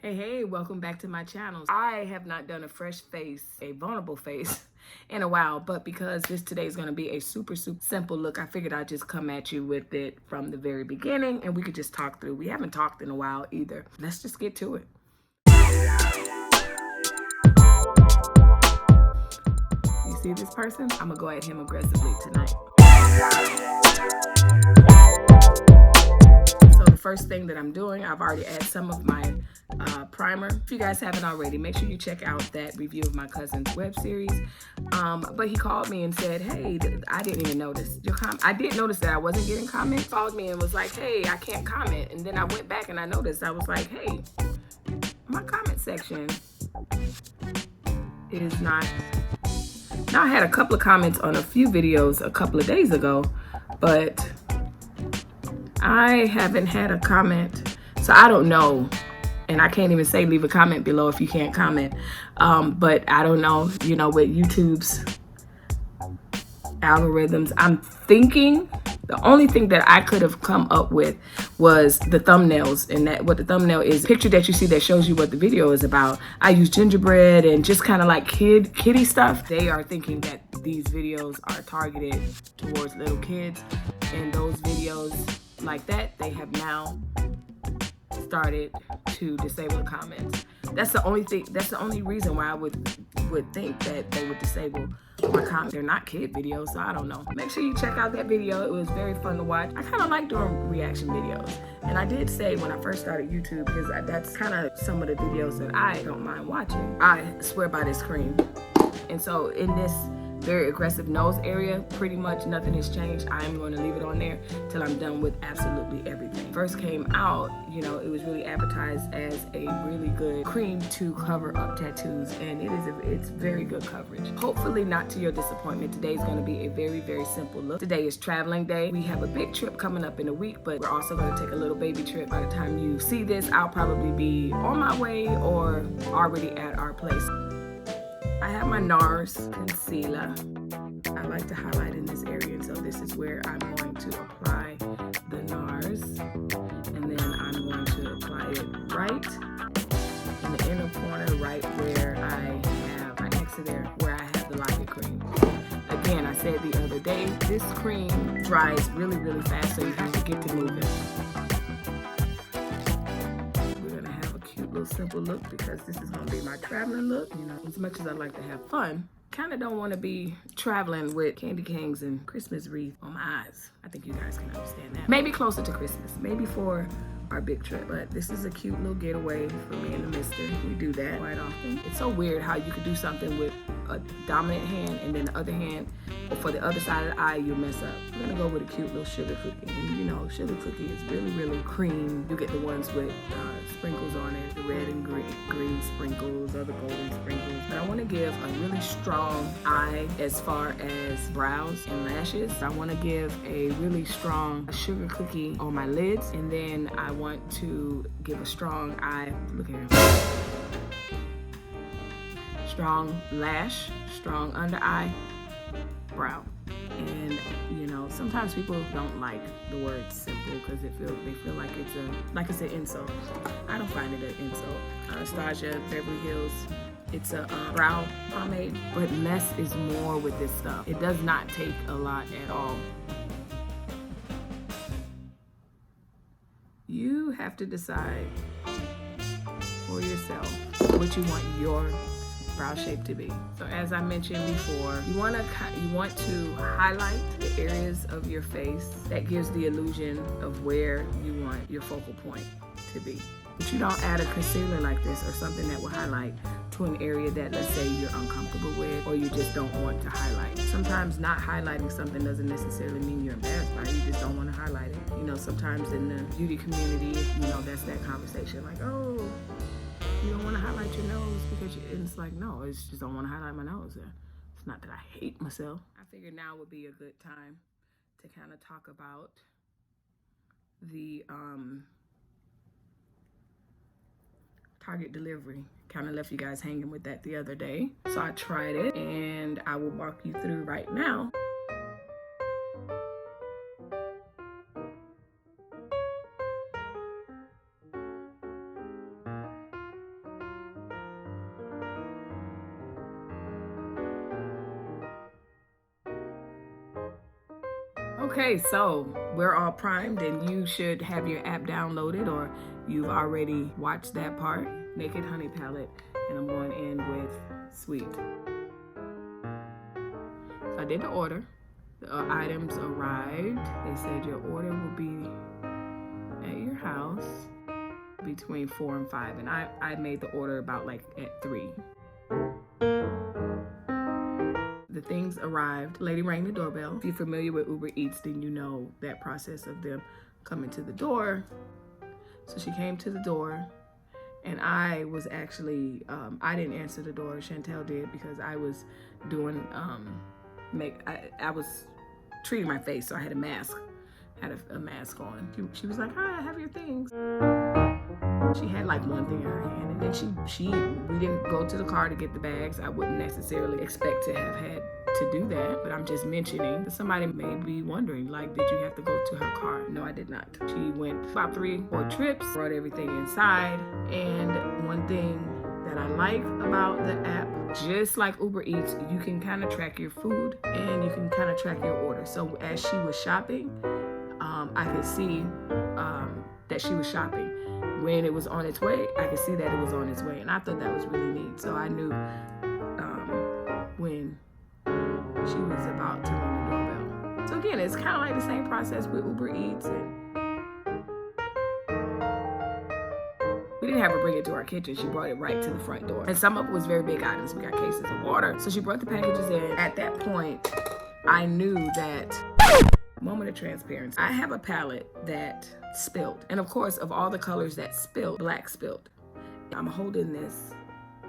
Hey, welcome back to my channel. I have not done a fresh face, a vulnerable face in a while, but because today is going to be a super simple look, I figured I'd just come at you with it from the very beginning and we could just talk through. We haven't talked in a while either. Let's just get to it. You see this person? I'm gonna go at him aggressively tonight. So the first thing that I'm doing, I've already added some of my primer. If you guys haven't already, make sure you check out that review of my cousin's web series. But he called me and said, hey, I didn't even notice your comment. I did notice that I wasn't getting comments. He called me and was like, hey, I can't comment. And then I went back and I noticed, I was like, hey, my comment section is not. Now I had a couple of comments on a few videos a couple of days ago, but I haven't had a comment. So I don't know. And I can't even say leave a comment below if you can't comment. But I don't know, you know, with YouTube's algorithms, I'm thinking the only thing that I could have come up with was the thumbnails, and that what the thumbnail is, picture that you see that shows you what the video is about. I use gingerbread and just kind of like kiddie stuff. They are thinking that these videos are targeted towards little kids, and those videos like that, they have now started to disable the comments. That's the only thing. That's the only reason why I would think that they would disable my comments. They're not kid videos, so I don't know. Make sure you check out that video. It was very fun to watch. I kind of like doing reaction videos, and I did say when I first started YouTube, because that's kind of some of the videos that I don't mind watching. I swear by this cream, and so in this very aggressive nose area, pretty much nothing has changed. I am going to leave it on there till I'm done with absolutely everything. First came out, you know, it was really advertised as a really good cream to cover up tattoos, and it's very good coverage. Hopefully not to your disappointment. Today is going to be a very simple look. Today is traveling day. We have a big trip coming up in a week, but we're also going to take a little baby trip. By the time you see this, I'll probably be on my way or already at our place. I have my NARS concealer. I like to highlight in this area, and so this is where I'm going to apply the NARS, and then I'm going to apply it right in the inner corner, right where I have, right next to there, where I have the Locket cream. Again, I said the other day, this cream dries really fast, so you have to get to moving. Simple look, because this is going to be my traveling look. You know, as much as I like to have fun, kind of don't want to be traveling with candy canes and Christmas wreath on my eyes. I think you guys can understand that. Maybe closer to Christmas, maybe for our big trip, but this is a cute little getaway for me and the mister. We do that quite often. It's so weird how you could do something with a dominant hand and then the other hand, or for the other side of the eye, you mess up. I'm gonna go with a cute little sugar cookie. And you know, sugar cookie is really cream. You get the ones with sprinkles on it, the red and green sprinkles, or the golden sprinkles. But I wanna give a really strong eye as far as brows and lashes. I wanna give a really strong sugar cookie on my lids, and then I want to give a strong eye, look at him, strong lash, strong under eye, brow. And you know, sometimes people don't like the word simple because they feel like it's an insult. I don't find it an insult. ANASTASIA, Beverly Hills, it's a brow pomade, but less is more with this stuff. It does not take a lot at all. You have to decide for yourself what you want your brow shape to be. So as I mentioned before, you want to highlight the areas of your face that gives the illusion of where you want your focal point to be. But you don't add a concealer like this or something that will highlight to an area that, let's say, you're uncomfortable with, or you just don't want to highlight. Sometimes not highlighting something doesn't necessarily mean you're embarrassed by it, you just don't want to highlight it. You know, sometimes in the beauty community, you know, that's that conversation like, oh, you don't want to highlight your nose because and it's like, no, it's just don't want to highlight my nose. It's not that I hate myself. I figured now would be a good time to kind of talk about the Target delivery. Kind of left you guys hanging with that the other day. So I tried it, and I will walk you through right now. Okay, so we're all primed and you should have your app downloaded or you've already watched that part. Naked Honey Palette, and I'm going in with Sweet. So I did the order. The items arrived. They said your order will be at your house between 4 and 5, and I made the order about like at 3. The things arrived. Lady rang the doorbell. If you're familiar with Uber Eats, then you know that process of them coming to the door. So she came to the door, and I was actually, I didn't answer the door. Chantel did because I was doing, I was treating my face, so I had a mask. Had a mask on. She was like, "Hi, I have your things." She had like one thing in her hand, and then we didn't go to the car to get the bags. I wouldn't necessarily expect to have had to do that, but I'm just mentioning that somebody may be wondering, like, did you have to go to her car? No, I did not. She went about 3 or 4 trips, brought everything inside, and one thing that I like about the app, just like Uber Eats, you can kind of track your food and you can kind of track your order. So as she was shopping, I could see that she was shopping. When it was on its way, I could see that it was on its way, and I thought that was really neat. So I knew when she was about to ring the doorbell. So again, it's kind of like the same process with Uber Eats, and we didn't have her bring it to our kitchen. She brought it right to the front door, and some of it was very big items. We got cases of water, so she brought the packages in. At that point, I knew that. Moment of transparency. I have a palette that spilled, and of course, of all the colors that spilled, black spilled. I'm holding this,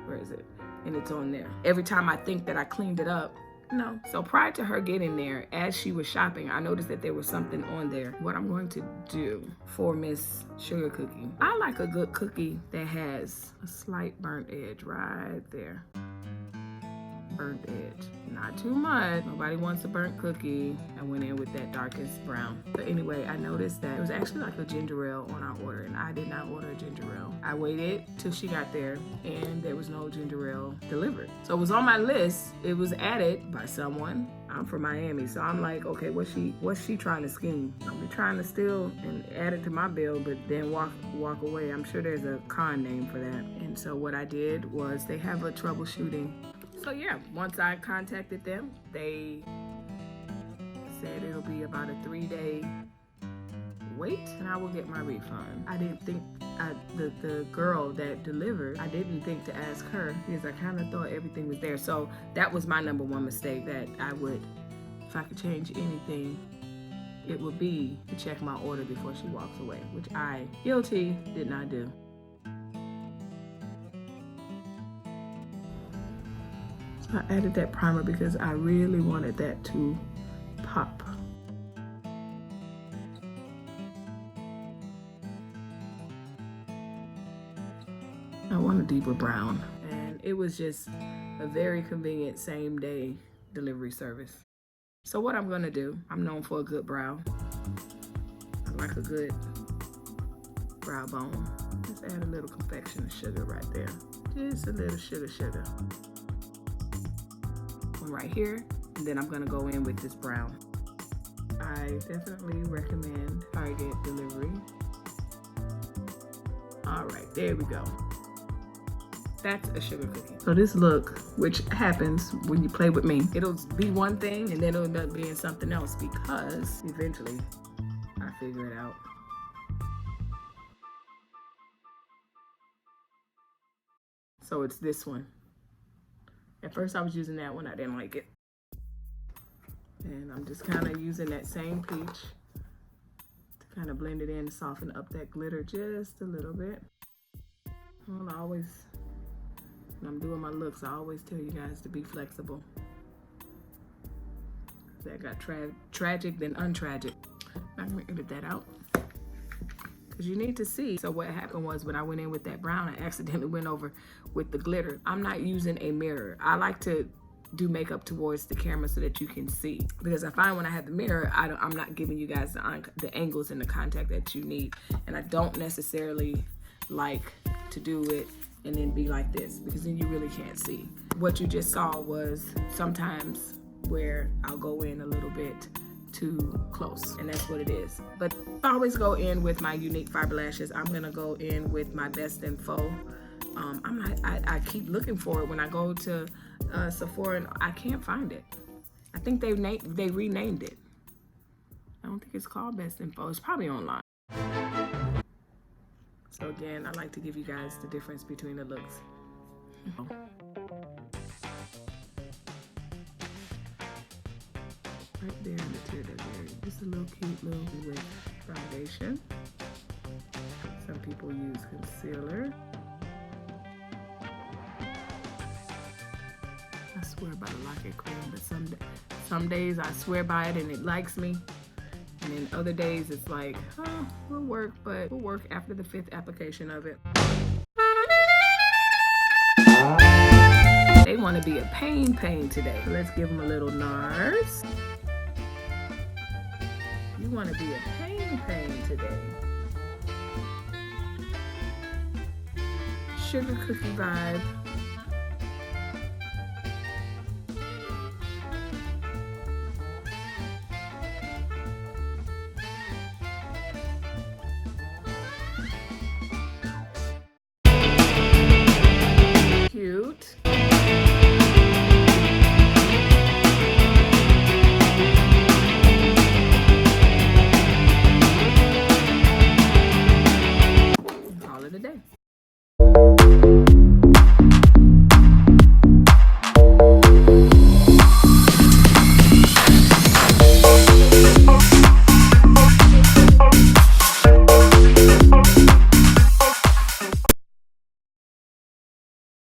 where is it? And it's on there. Every time I think that I cleaned it up, no. So prior to her getting there, as she was shopping, I noticed that there was something on there. What I'm going to do for Miss Sugar Cookie, I like a good cookie that has a slight burnt edge right there. Burnt edge, not too much. Nobody wants a burnt cookie. I went in with that darkest brown. But anyway, I noticed that it was actually like a ginger ale on our order, and I did not order a ginger ale. I waited till she got there, and there was no ginger ale delivered. So it was on my list. It was added by someone. I'm from Miami, so I'm like, okay, what's she trying to scheme? I'll be trying to steal and add it to my bill, but then walk away. I'm sure there's a con name for that. And so what I did was, they have a troubleshooting. So yeah, once I contacted them, they said it'll be about a 3-day wait and I will get my refund. I didn't think, the girl that delivered, I didn't think to ask her because I kind of thought everything was there. So that was my number one mistake, that I would, if I could change anything, it would be to check my order before she walks away, which I, guilty, did not do. I added that primer because I really wanted that to pop. I want a deeper brown. And it was just a very convenient same day delivery service. So what I'm gonna do, I'm known for a good brow. I like a good brow bone. Let's add a little confection of sugar right there. Just a little sugar. Right here, and then I'm gonna go in with this brown. I definitely recommend Target delivery. All right, there we go. That's a sugar cookie. So this look, which happens when you play with me, it'll be one thing and then it'll end up being something else, because eventually I figure it out. So it's this one. At first I was using that one, I didn't like it. And I'm just kind of using that same peach to kind of blend it in to soften up that glitter just a little bit. Well, when I'm doing my looks, I always tell you guys to be flexible. That got tragic, then untragic. I'm gonna edit that out, because you need to see. So what happened was, when I went in with that brown, I accidentally went over with the glitter. I'm not using a mirror. I like to do makeup towards the camera so that you can see, because I find when I have the mirror, I'm not giving you guys the angles and the contact that you need. And I don't necessarily like to do it and then be like this, because then you really can't see. What you just saw was sometimes where I'll go in a little bit too close, and that's what it is. But I always go in with my unique fiber lashes. I'm gonna go in with my Best in Faux. I keep looking for it when I go to Sephora, and I can't find it. I think they renamed it. I don't think it's called Best in Faux. It's probably online. So again, I like to give you guys the difference between the looks. Right there in the tear duct area. Just a little cute little with foundation. Some people use concealer. I swear by the Lock-It Cream, but some days I swear by it and it likes me. And then other days it's like, oh, we'll work, but we'll work after the 5th application of it. They want to be a pain today. Let's give them a little NARS. You want to be a pain today. Sugar cookie vibe.